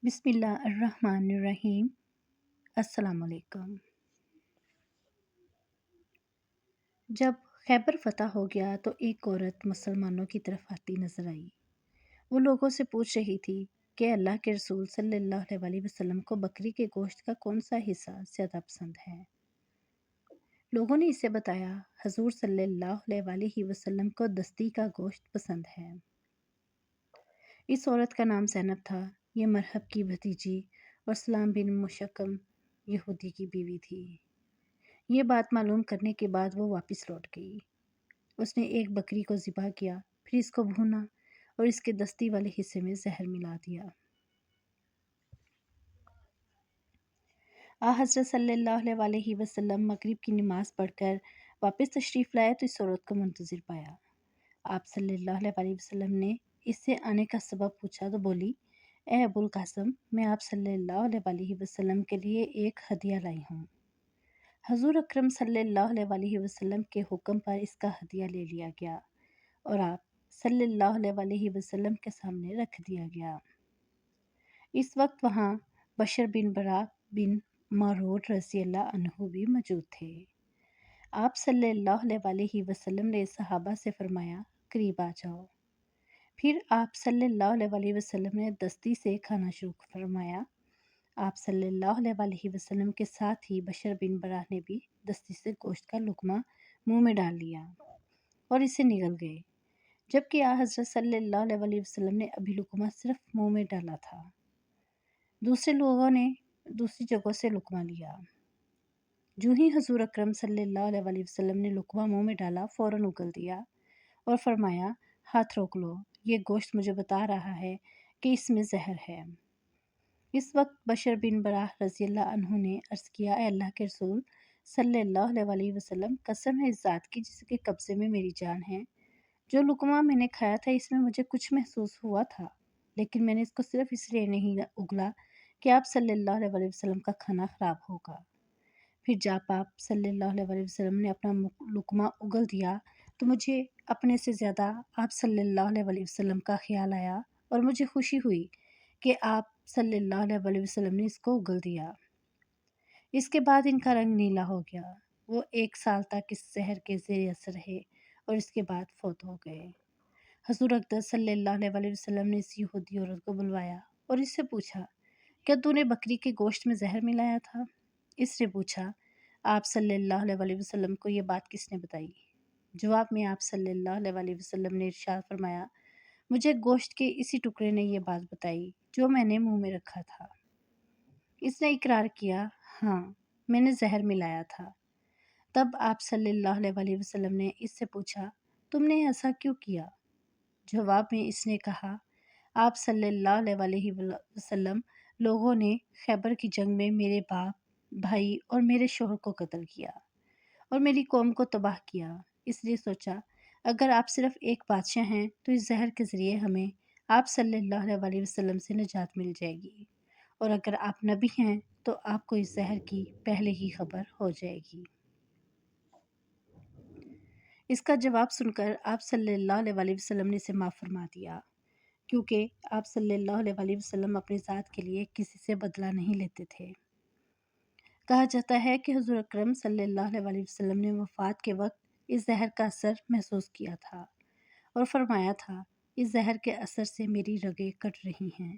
بسم اللہ الرحمن الرحیم۔ السلام علیکم۔ جب خیبر فتح ہو گیا تو ایک عورت مسلمانوں کی طرف آتی نظر آئی۔ وہ لوگوں سے پوچھ رہی تھی کہ اللہ کے رسول صلی اللہ علیہ وسلم کو بکری کے گوشت کا کون سا حصہ زیادہ پسند ہے۔ لوگوں نے اسے بتایا حضور صلی اللہ علیہ وسلم کو دستی کا گوشت پسند ہے۔ اس عورت کا نام زینب تھا۔ یہ مرحب کی بھتیجی اور سلام بن مشکم یہودی کی بیوی تھی۔ یہ بات معلوم کرنے کے بعد وہ واپس لوٹ گئی۔ اس نے ایک بکری کو ذبح کیا، پھر اس کو بھونا اور اس کے دستی والے حصے میں زہر ملا دیا۔ حضرت صلی اللہ علیہ وسلم مغرب کی نماز پڑھ کر واپس تشریف لائے تو اس عورت کو منتظر پایا۔ آپ صلی اللہ علیہ وسلم نے اس سے آنے کا سبب پوچھا تو بولی، اے ابو القاسم، میں آپ صلی اللہ علیہ وسلم کے لیے ایک ہدیہ لائی ہوں۔ حضور اکرم صلی اللہ علیہ وسلم کے حکم پر اس کا ہدیہ لے لیا گیا اور آپ صلی اللہ علیہ وسلم کے سامنے رکھ دیا گیا۔ اس وقت وہاں بشر بن برا بن معرور رضی اللہ عنہ بھی موجود تھے۔ آپ صلی اللہ علیہ وسلم نے صحابہ سے فرمایا، قریب آ جاؤ۔ پھر آپ صلی اللہ علیہ وسلم نے دستی سے کھانا شروع فرمایا۔ آپ صلی اللہ علیہ وسلم کے ساتھ ہی بشر بن برا نے بھی دستی سے گوشت کا لقمہ منہ میں ڈال لیا اور اسے نگل گئے، جبکہ حضرت صلی اللہ علیہ وسلم نے ابھی لقمہ صرف منہ میں ڈالا تھا۔ دوسرے لوگوں نے دوسری جگہوں سے لقمہ لیا۔ جو ہی حضور اکرم صلی اللہ علیہ وسلم نے لقمہ منہ میں ڈالا، فوراً اگل دیا اور فرمایا، ہاتھ روک لو، یہ گوشت مجھے بتا رہا ہے کہ اس میں زہر ہے۔ اس وقت بشر بن برا رضی اللہ عنہ نے عرض کیا، اے اللہ کے رسول صلی اللہ علیہ وسلم، قسم ہے اس ذات کی جس کے قبضے میں میری جان ہے، جو لقمہ میں نے کھایا تھا اس میں مجھے کچھ محسوس ہوا تھا، لیکن میں نے اس کو صرف اس لیے نہیں اگلا کہ آپ صلی اللہ علیہ وسلم کا کھانا خراب ہوگا۔ پھر جب آپ صلی اللہ علیہ وسلم نے اپنا لقمہ اگل دیا تو مجھے اپنے سے زیادہ آپ صلی اللہ علیہ وسلم کا خیال آیا اور مجھے خوشی ہوئی کہ آپ صلی اللہ علیہ وسلم نے اس کو اگل دیا۔ اس کے بعد ان کا رنگ نیلا ہو گیا۔ وہ 1 سال تک اس زہر کے زیر اثر رہے اور اس کے بعد فوت ہو گئے۔ حضور اقدس صلی اللہ علیہ وسلم نے اس یہودی عورت کو بلوایا اور اس سے پوچھا، کیا تو نے بکری کے گوشت میں زہر ملایا تھا؟ اس نے پوچھا، آپ صلی اللہ علیہ وسلم کو یہ بات کس نے بتائی؟ جواب میں آپ صلی اللہ علیہ وسلم نے ارشاد فرمایا، مجھے گوشت کے اسی ٹکڑے نے یہ بات بتائی جو میں نے منہ میں رکھا تھا۔ اس نے اقرار کیا، ہاں میں نے زہر ملایا تھا۔ تب آپ صلی اللہ علیہ وسلم نے اس سے پوچھا، تم نے ایسا کیوں کیا؟ جواب میں اس نے کہا، آپ صلی اللہ علیہ وسلم، لوگوں نے خیبر کی جنگ میں میرے باپ، بھائی اور میرے شوہر کو قتل کیا اور میری قوم کو تباہ کیا، اس لیے سوچا اگر آپ صرف ایک بادشاہ ہیں تو اس زہر کے ذریعے ہمیں آپ صلی اللہ علیہ وسلم سے نجات مل جائے گی، اور اگر آپ نبی ہیں تو آپ کو اس زہر کی پہلے ہی خبر ہو جائے گی۔ اس کا جواب سن کر آپ صلی اللہ علیہ وسلم نے اسے معاف فرما دیا، کیونکہ آپ صلی اللہ علیہ وسلم اپنی ذات کے لیے کسی سے بدلہ نہیں لیتے تھے۔ کہا جاتا ہے کہ حضور اکرم صلی اللہ علیہ وسلم نے وفات کے وقت اس زہر کا اثر محسوس کیا تھا اور فرمایا تھا، اس زہر کے اثر سے میری رگیں کٹ رہی ہیں۔